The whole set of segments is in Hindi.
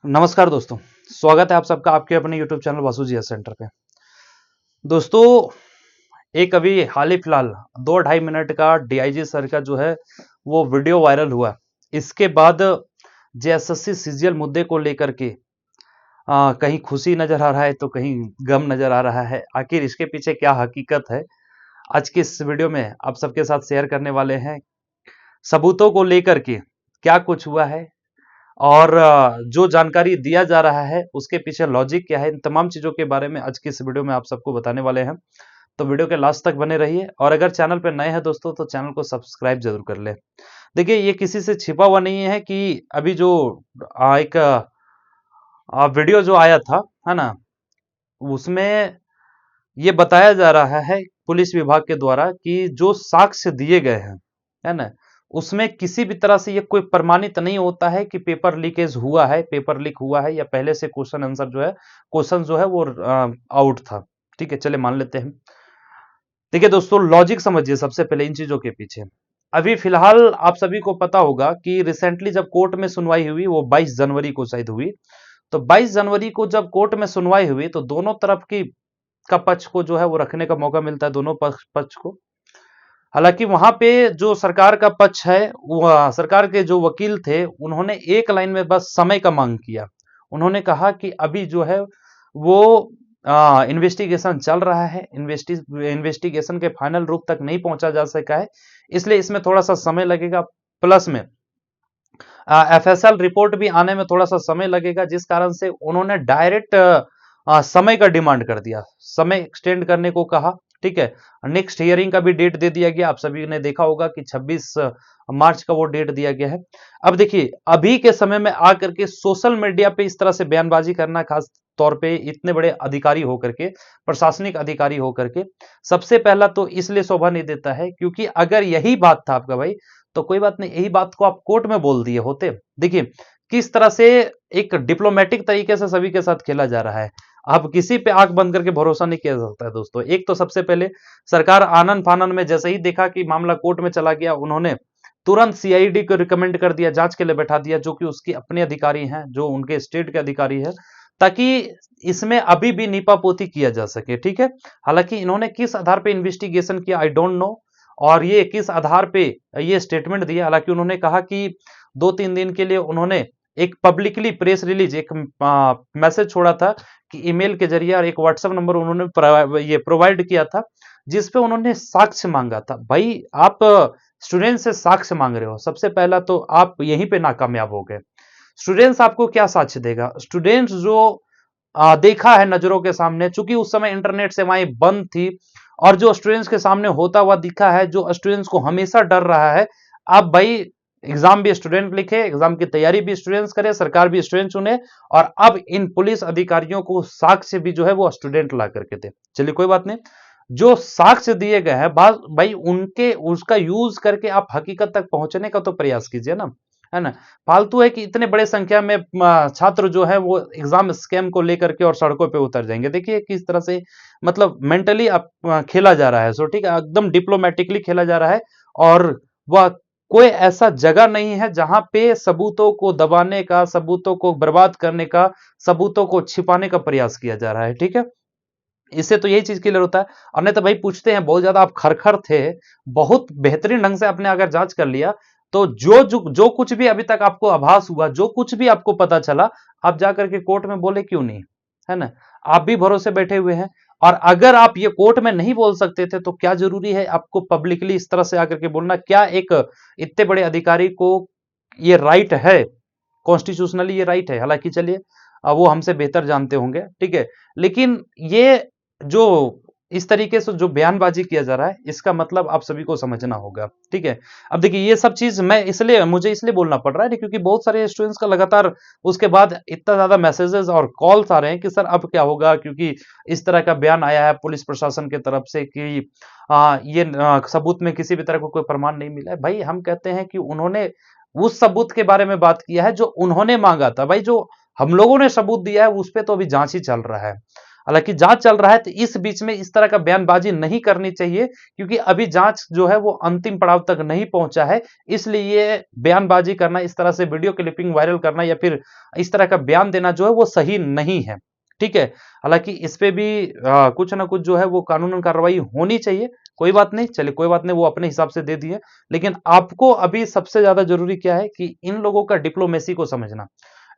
नमस्कार दोस्तों। स्वागत है आप सबका आपके अपने यूट्यूब चैनल वासु जी सेंटर पे। दोस्तों, एक अभी हाल ही फिलहाल 2-2.5 मिनट का डीआईजी सर का जो है वो वीडियो वायरल हुआ। इसके बाद जेएसएससी सीजीएल मुद्दे को लेकर के कहीं खुशी नजर आ रहा है तो कहीं गम नजर आ रहा है। आखिर इसके पीछे क्या हकीकत है, आज की इस वीडियो में आप सबके साथ शेयर करने वाले हैं। सबूतों को लेकर के क्या कुछ हुआ है और जो जानकारी दिया जा रहा है उसके पीछे लॉजिक क्या है, इन तमाम चीजों के बारे में आज की इस वीडियो में आप सबको बताने वाले हैं। तो वीडियो के लास्ट तक बने रहिए और अगर चैनल पर नए हैं दोस्तों तो चैनल को सब्सक्राइब जरूर कर ले। देखिए, ये किसी से छिपा हुआ नहीं है कि अभी जो एक वीडियो जो आया था, है ना, उसमें ये बताया जा रहा है पुलिस विभाग के द्वारा कि जो साक्ष्य दिए गए हैं, है ना, उसमें किसी भी तरह से ये कोई प्रमाणित नहीं होता है कि पेपर लीकेज हुआ है, पेपर लीक हुआ है या पहले से क्वेश्चन आंसर जो है, क्वेश्चन जो है वो आउट था। ठीक है, चले मान लेते हैं। देखिए दोस्तों, लॉजिक समझिए सबसे पहले इन चीजों के पीछे। अभी फिलहाल आप सभी को पता होगा कि रिसेंटली जब कोर्ट में सुनवाई हुई वो 22 जनवरी को शायद हुई। तो 22 जनवरी को जब कोर्ट में सुनवाई हुई तो दोनों तरफ की का पक्ष को जो है वो रखने का मौका मिलता है, दोनों पक्ष को। हालांकि वहां पे जो सरकार का पक्ष है, सरकार के जो वकील थे, उन्होंने एक लाइन में बस समय का मांग किया। उन्होंने कहा कि अभी जो है वो इन्वेस्टिगेशन चल रहा है, इन्वेस्टिगेशन के फाइनल रूप तक नहीं पहुंचा जा सका है, इसलिए इसमें थोड़ा सा समय लगेगा। प्लस में एफएसएल रिपोर्ट भी आने में थोड़ा सा समय लगेगा, जिस कारण से उन्होंने डायरेक्ट समय का डिमांड कर दिया, समय एक्सटेंड करने को कहा। ठीक है, नेक्स्ट हियरिंग का भी डेट दे दिया गया। आप सभी ने देखा होगा कि 26 मार्च का वो डेट दिया गया है। अब देखिए, अभी के समय में आकर के सोशल मीडिया पे इस तरह से बयानबाजी करना, खास तौर पे इतने बड़े अधिकारी होकर के, प्रशासनिक अधिकारी होकर के, सबसे पहला तो इसलिए शोभा नहीं देता है क्योंकि अगर यही बात था आपका भाई, तो कोई बात नहीं, यही बात को आप कोर्ट में बोल दिए होते। देखिए किस तरह से एक डिप्लोमेटिक तरीके से सभी के साथ खेला जा रहा है। अब किसी पे आंख बंद करके भरोसा नहीं किया जा सकता है दोस्तों। एक तो सबसे पहले सरकार आनन फानन में जैसे ही देखा कि मामला कोर्ट में चला गया, उन्होंने तुरंत सीआईडी को रिकमेंड कर दिया, जांच के लिए बैठा दिया, जो कि उसकी अपने अधिकारी हैं, जो उनके स्टेट के अधिकारी है, ताकि इसमें अभी भी नीपापोती किया जा सके। ठीक है, हालांकि इन्होंने किस आधार पे इन्वेस्टिगेशन किया आई डोंट नो, और ये किस आधार पे ये स्टेटमेंट दिया। हालांकि उन्होंने कहा कि 2-3 दिन के लिए उन्होंने एक पब्लिकली प्रेस रिलीज, एक मैसेज छोड़ा था कि ईमेल के जरिए, और एक व्हाट्सएप नंबर उन्होंने ये प्रोवाइड किया था, जिसपे उन्होंने साक्ष्य मांगा था। भाई, आप स्टूडेंट से साक्ष्य मांग रहे हो, सबसे पहला तो आप यहीं पे नाकामयाब हो गए। स्टूडेंट्स आपको क्या साक्ष्य देगा? स्टूडेंट्स जो देखा है नजरों के सामने, चूंकि उस समय इंटरनेट सेवाएं बंद थी, और जो स्टूडेंट्स के सामने होता हुआ दिखा है, जो स्टूडेंट्स को हमेशा डर रहा है, अब भाई एग्जाम भी स्टूडेंट लिखे, एग्जाम की तैयारी भी स्टूडेंट्स करे, सरकार भी स्टूडेंट चुने, और अब इन पुलिस अधिकारियों को साक्ष्य भी जो है वो स्टूडेंट ला करके दे। चलिए कोई बात नहीं, जो साक्ष्य दिए गए हैं भाई उनके उसका यूज करके आप हकीकत तक पहुंचने का तो प्रयास कीजिए ना, है ना। फालतू है कि इतने बड़े संख्या में छात्र जो है वो एग्जाम स्कैम को लेकर के और सड़कों पे उतर जाएंगे। देखिए किस तरह से, मतलब मेंटली आप खेला जा रहा है। सो ठीक है, एकदम डिप्लोमेटिकली खेला जा रहा है, और वह कोई ऐसा जगह नहीं है जहां पे सबूतों को दबाने का, सबूतों को बर्बाद करने का, सबूतों को छिपाने का प्रयास किया जा रहा है। ठीक है, इससे तो यही चीज क्लियर होता है। और नहीं तो भाई पूछते हैं, बहुत ज्यादा आप खरखर थे, बहुत बेहतरीन ढंग से आपने अगर जांच कर लिया, तो जो कुछ भी अभी तक आपको आभास हुआ, जो कुछ भी आपको पता चला, आप जाकर के कोर्ट में बोले क्यों नहीं, है ना। आप भी भरोसे बैठे हुए हैं, और अगर आप ये कोर्ट में नहीं बोल सकते थे तो क्या जरूरी है आपको पब्लिकली इस तरह से आकर के बोलना? क्या एक इतने बड़े अधिकारी को ये राइट है? कॉन्स्टिट्यूशनली ये राइट है। हालांकि चलिए, वो हमसे बेहतर जानते होंगे। ठीक है, लेकिन ये जो इस तरीके से जो बयानबाजी किया जा रहा है, इसका मतलब आप सभी को समझना होगा। ठीक है, अब देखिए ये सब चीज मुझे इसलिए बोलना पड़ रहा है क्योंकि बहुत सारे स्टूडेंट्स का लगातार उसके बाद इतना ज्यादा मैसेजेस और कॉल्स आ रहे हैं कि सर अब क्या होगा, क्योंकि इस तरह का बयान आया है पुलिस प्रशासन की तरफ से कि सबूत में किसी भी तरह को कोई प्रमाण नहीं मिला है। भाई हम कहते हैं कि उन्होंने उस सबूत के बारे में बात किया है जो उन्होंने मांगा था। भाई जो हम लोगों ने सबूत दिया है उस पर तो अभी जांच ही चल रहा है। हालांकि जांच चल रहा है, तो इस बीच में इस तरह का बयानबाजी नहीं करनी चाहिए, क्योंकि अभी जांच जो है वो अंतिम पड़ाव तक नहीं पहुंचा है। इसलिए बयानबाजी करना, इस तरह से वीडियो क्लिपिंग वायरल करना या फिर इस तरह का बयान देना जो है वो सही नहीं है। ठीक है, हालांकि इस पे भी कुछ ना कुछ जो है वो कानूनन कार्रवाई होनी चाहिए। कोई बात नहीं, चलिए कोई बात नहीं, वो अपने हिसाब से दे दिए। लेकिन आपको अभी सबसे ज्यादा जरूरी क्या है कि इन लोगों का डिप्लोमेसी को समझना,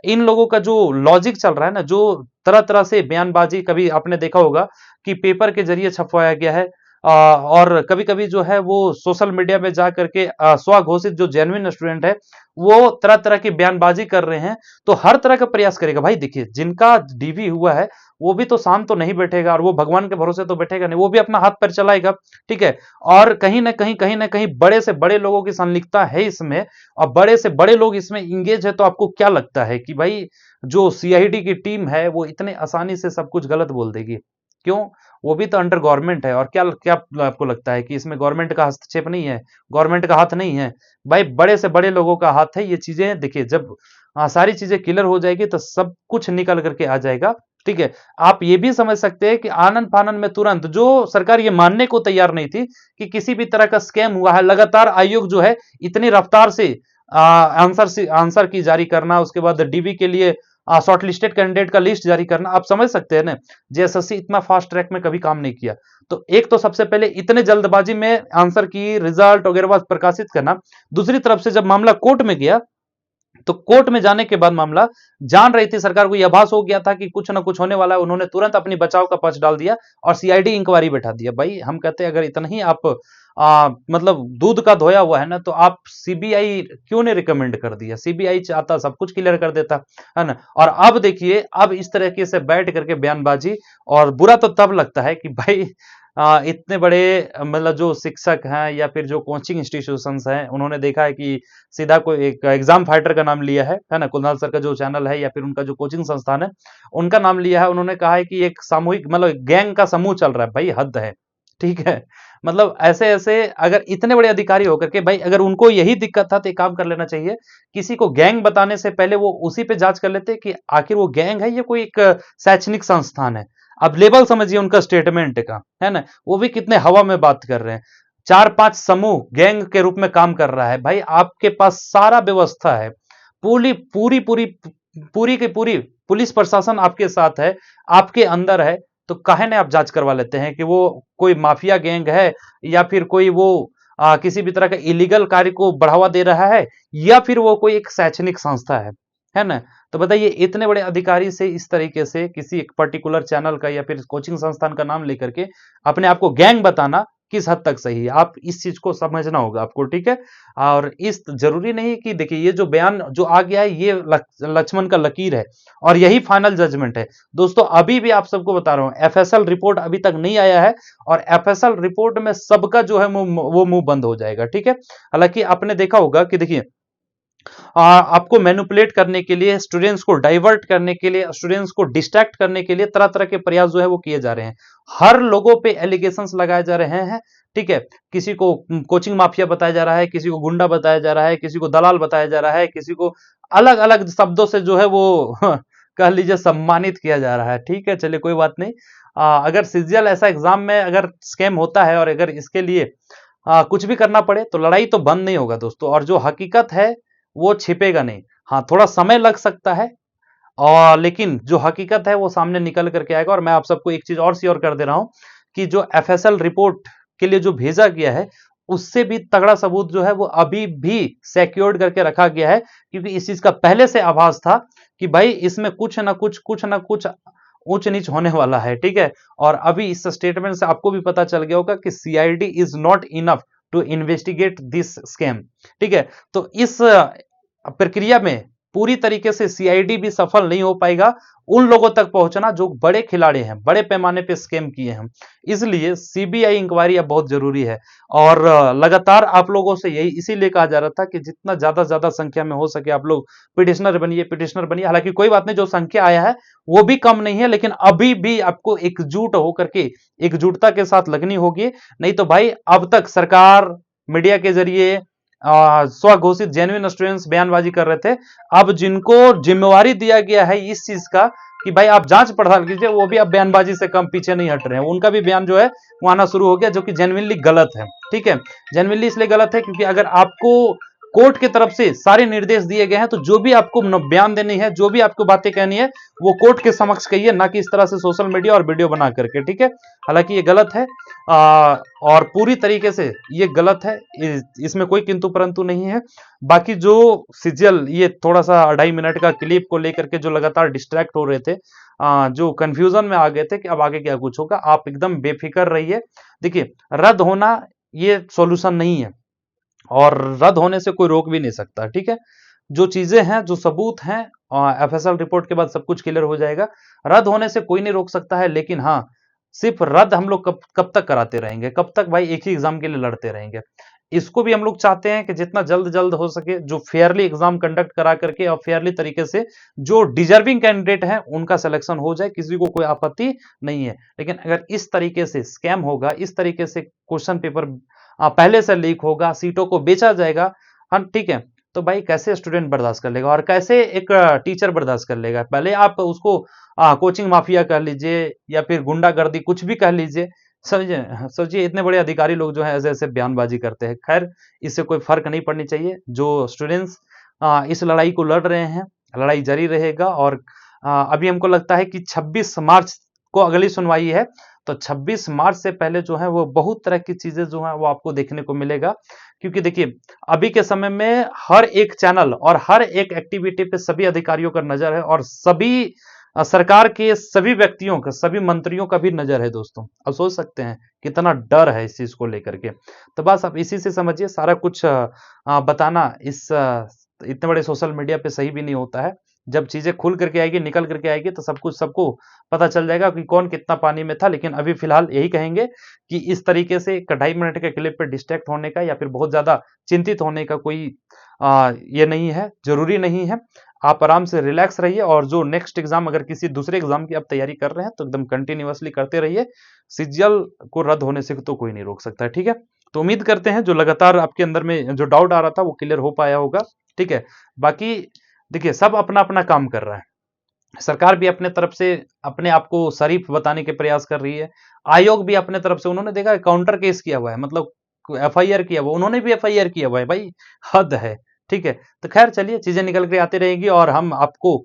इन लोगों का जो लॉजिक चल रहा है ना, जो तरह तरह से बयानबाजी, कभी आपने देखा होगा कि पेपर के जरिए छपवाया गया है, और कभी कभी जो है वो सोशल मीडिया में जा करके स्वघोषित जो जेन्युइन स्टूडेंट है वो तरह तरह की बयानबाजी कर रहे हैं। तो हर तरह का प्रयास करेगा भाई। देखिए, जिनका डीवी हुआ है वो भी तो शांत तो नहीं बैठेगा, और वो भगवान के भरोसे तो बैठेगा नहीं, वो भी अपना हाथ पैर चलाएगा। ठीक है, और कहीं ना कहीं बड़े से बड़े लोगों की संलिप्तता है इसमें, और बड़े से बड़े लोग इसमें इंगेज है। तो आपको क्या लगता है कि भाई जो सीआईडी की टीम है वो इतने आसानी से सब कुछ गलत बोल देगी? क्यों? वो भी तो अंडर गवर्नमेंट है। और क्या क्या आपको लगता है कि इसमें गवर्नमेंट का हस्तक्षेप नहीं है, गवर्नमेंट का हाथ नहीं है? भाई बड़े से बड़े लोगों का हाथ है। ये चीजें देखिए, जब सारी चीजें क्लियर हो जाएगी तो सब कुछ निकल करके आ जाएगा। ठीक है, आप ये भी समझ सकते हैं कि आनन फानन में तुरंत जो सरकार ये मानने को तैयार नहीं थी कि किसी भी तरह का स्कैम हुआ है, लगातार आयोग जो है इतनी रफ्तार से आंसर की जारी करना, उसके बाद डीबी के लिए शॉर्ट लिस्टेड कैंडिडेट का लिस्ट जारी करना, आप समझ सकते हैं ना, जेएसएससी इतना फास्ट ट्रैक में कभी काम नहीं किया। तो एक तो सबसे पहले इतने जल्दबाजी में आंसर की रिजल्ट वगैरह प्रकाशित करना, दूसरी तरफ से जब मामला कोर्ट में गया तो कोर्ट में जाने के बाद मामला जान रही थी सरकार को, यह आभास हो गया था कि कुछ ना कुछ होने वाला है, उन्होंने तुरंत अपनी बचाव का पक्ष डाल दिया और सीआईडी इंक्वायरी बैठा दिया। भाई हम कहते हैं अगर इतना ही आप मतलब दूध का धोया हुआ है ना, तो आप सीबीआई क्यों नहीं रिकमेंड कर दिया? सीबीआई चाहता सब कुछ क्लियर कर देता, है ना। और अब देखिए, अब इस तरीके से बैठ करके बयानबाजी, और बुरा तो तब लगता है कि भाई इतने बड़े मतलब जो शिक्षक हैं या फिर जो कोचिंग इंस्टीट्यूशंस हैं, उन्होंने देखा है कि सीधा कोई एक एग्जाम फाइटर का नाम लिया है ना, कुणाल सर का जो चैनल है या फिर उनका जो कोचिंग संस्थान है उनका नाम लिया है। उन्होंने कहा है कि एक सामूहिक मतलब गैंग का समूह चल रहा है। भाई हद है। ठीक है, मतलब ऐसे ऐसे अगर इतने बड़े अधिकारी होकर के, भाई अगर उनको यही दिक्कत था तो एक काम कर लेना चाहिए, किसी को गैंग बताने से पहले वो उसी पे जांच कर लेते कि आखिर वो गैंग है या कोई एक शैक्षणिक संस्थान है। अब लेवल समझिए उनका स्टेटमेंट का, है ना, वो भी कितने हवा में बात कर रहे हैं। 4-5 समूह गैंग के रूप में काम कर रहा है। भाई आपके पास सारा व्यवस्था है, पूरी पूरी पूरी पूरी की पूरी पुलिस प्रशासन आपके साथ है, आपके अंदर है, तो काहे ने आप जांच करवा लेते हैं कि वो कोई माफिया गैंग है, या फिर कोई वो किसी भी तरह का इलीगल कार्य को बढ़ावा दे रहा है, या फिर वो कोई एक शैक्षणिक संस्था है ना। तो बताइए, इतने बड़े अधिकारी से इस तरीके से किसी एक पर्टिकुलर चैनल का या फिर कोचिंग संस्थान का नाम लेकर के अपने आप को गैंग बताना किस हद तक सही है? आप इस चीज को समझना होगा आपको। ठीक है, और इस जरूरी नहीं कि देखिए ये जो बयान जो आ गया है ये लक्ष्मण का लकीर है और यही फाइनल जजमेंट है। दोस्तों अभी भी आप सबको बता रहा हूं, एफएसएल रिपोर्ट अभी तक नहीं आया है, और एफएसएल रिपोर्ट में सबका जो है वो मुंह बंद हो जाएगा। ठीक है, हालांकि आपने देखा होगा कि देखिए आपको मैनिपुलेट करने के लिए, स्टूडेंट्स को डाइवर्ट करने के लिए, स्टूडेंट्स को डिस्ट्रैक्ट करने के लिए तरह तरह के प्रयास जो है वो किए जा रहे हैं। हर लोगों पे एलिगेशंस लगाए जा रहे हैं। ठीक है, किसी को कोचिंग माफिया बताया जा रहा है, किसी को गुंडा बताया जा रहा है, किसी को दलाल बताया जा रहा है, किसी को अलग अलग शब्दों से जो है वो कह लीजिए सम्मानित किया जा रहा है। ठीक है, चलिए कोई बात नहीं। अगर सीजीएल ऐसा एग्जाम में अगर स्कैम होता है और अगर इसके लिए कुछ भी करना पड़े तो लड़ाई तो बंद नहीं होगा दोस्तों, और जो हकीकत है वो छिपेगा नहीं। हाँ, थोड़ा समय लग सकता है, और लेकिन जो हकीकत है वो सामने निकल करके आएगा। और मैं आप सबको एक चीज और श्योर कर दे रहा हूं कि जो एफएसएल रिपोर्ट के लिए जो भेजा गया है उससे भी तगड़ा सबूत जो है वो अभी भी सिक्योर्ड करके रखा गया है, क्योंकि इस चीज का पहले से आभास था कि भाई इसमें कुछ ना कुछ ऊंच नीच होने वाला है। ठीक है, और अभी इस स्टेटमेंट से आपको भी पता चल गया होगा कि CID is not enough to investigate this scam. ठीक है, तो इस प्रक्रिया में पूरी तरीके से सीआईडी भी सफल नहीं हो पाएगा उन लोगों तक पहुंचना जो बड़े खिलाड़ी हैं, बड़े पैमाने पे स्कैम किए हैं। इसलिए सीबीआई इंक्वायरी अब बहुत जरूरी है, और लगातार आप लोगों से यही इसीलिए कहा जा रहा था कि जितना ज्यादा संख्या में हो सके आप लोग पिटिशनर बनिए। हालांकि कोई बात नहीं, जो संख्या आया है वो भी कम नहीं है, लेकिन अभी भी आपको एकजुट होकर के एकजुटता के साथ लगनी होगी। नहीं तो भाई अब तक सरकार मीडिया के जरिए स्वघोषित जेन्युइन स्टूडेंट्स बयानबाजी कर रहे थे, अब जिनको जिम्मेवारी दिया गया है इस चीज का कि भाई आप जांच पड़ताल कीजिए, वो भी अब बयानबाजी से कम पीछे नहीं हट रहे हैं। उनका भी बयान जो है वो आना शुरू हो गया, जो कि जेन्युइनली गलत है। ठीक है, जेन्युइनली इसलिए गलत है क्योंकि अगर आपको कोर्ट की तरफ से सारे निर्देश दिए गए हैं तो जो भी आपको बयान देनी है, जो भी आपको बातें कहनी है, वो कोर्ट के समक्ष कहिए, ना कि इस तरह से सोशल मीडिया और वीडियो बना करके। ठीक है, हालांकि ये गलत है और पूरी तरीके से ये गलत है, इसमें कोई किंतु परंतु नहीं है। बाकी जो सिजल ये थोड़ा सा 2.5 मिनट का क्लिप को लेकर के जो लगातार डिस्ट्रैक्ट हो रहे थे, जो कंफ्यूजन में आ गए थे कि अब आगे क्या कुछ होगा, आप एकदम बेफिक्र रहिए। देखिए, रद्द होना ये सॉल्यूशन नहीं है और रद्द होने से कोई रोक भी नहीं सकता। ठीक है, जो चीजें हैं, जो सबूत हैं, एफएसएल रिपोर्ट के बाद सब कुछ क्लियर हो जाएगा। रद्द होने से कोई नहीं रोक सकता है, लेकिन हाँ, सिर्फ रद्द हम लोग कब तक कराते रहेंगे, कब तक भाई एक ही एग्जाम के लिए लड़ते रहेंगे। इसको भी हम लोग चाहते हैं कि जितना जल्द जल्द हो सके जो फेयरली एग्जाम कंडक्ट करा करके और फेयरली तरीके से जो डिजर्विंग कैंडिडेट हैं उनका सिलेक्शन हो जाए, किसी को कोई आपत्ति नहीं है। लेकिन अगर इस तरीके से स्कैम होगा, इस तरीके से क्वेश्चन पेपर पहले से लीक होगा, सीटों को बेचा जाएगा, हाँ ठीक है, तो भाई कैसे स्टूडेंट बर्दाश्त कर लेगा और कैसे एक टीचर बर्दाश्त कर लेगा। पहले आप उसको कोचिंग माफिया कह लीजिए या फिर गुंडागर्दी कुछ भी कह लीजिए, समझे, सोचिए इतने बड़े अधिकारी लोग जो है ऐसे ऐसे बयानबाजी करते हैं। खैर, इससे कोई फर्क नहीं पड़नी चाहिए। जो स्टूडेंट्स इस लड़ाई को लड़ रहे हैं, लड़ाई जारी रहेगा और अभी हमको लगता है कि 26 मार्च को अगली सुनवाई है, तो 26 मार्च से पहले जो है वो बहुत तरह की चीजें जो है वो आपको देखने को मिलेगा। क्योंकि देखिए, अभी के समय में हर एक चैनल और हर एक एक्टिविटी पे सभी अधिकारियों का नजर है और सभी सरकार के सभी व्यक्तियों का, सभी मंत्रियों का भी नजर है दोस्तों। अब सोच सकते हैं कितना डर है इस चीज को लेकर के। तो बस आप इसी से समझिए, सारा कुछ बताना इस इतने बड़े सोशल मीडिया पे सही भी नहीं होता है। जब चीजें खुल करके आएगी, निकल करके आएगी, तो सब कुछ सबको पता चल जाएगा कि कौन कितना पानी में था। लेकिन अभी फिलहाल यही कहेंगे कि इस तरीके से 2.5 मिनट के क्लिप पे डिस्ट्रैक्ट होने का या फिर बहुत ज्यादा चिंतित होने का कोई ये नहीं है, जरूरी नहीं है। आप आराम से रिलैक्स रहिए और जो नेक्स्ट एग्जाम, अगर किसी दूसरे एग्जाम की आप तैयारी कर रहे हैं तो एकदम कंटिन्यूअसली करते रहिए। सीजीएल को रद्द होने से तो कोई नहीं रोक सकता है। ठीक है, तो उम्मीद करते हैं जो लगातार आपके अंदर में जो डाउट आ रहा था वो क्लियर हो पाया होगा। ठीक है, बाकी देखिए, सब अपना अपना काम कर रहा है। सरकार भी अपने तरफ से अपने आप को शरीफ बताने के प्रयास कर रही है। आयोग भी अपने तरफ से, उन्होंने देखा काउंटर केस किया हुआ है, मतलब एफआईआर किया हुआ, उन्होंने भी एफआईआर किया हुआ है भाई, हद है। ठीक है, तो खैर चलिए, चीजें निकल के आती रहेंगी और हम आपको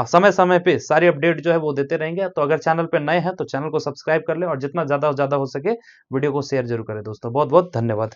समय समय पे सारी अपडेट जो है वो देते रहेंगे। तो अगर चैनल पे नए हैं तो चैनल को सब्सक्राइब कर ले और जितना ज्यादा हो सके वीडियो को शेयर जरूर करें दोस्तों। बहुत बहुत धन्यवाद।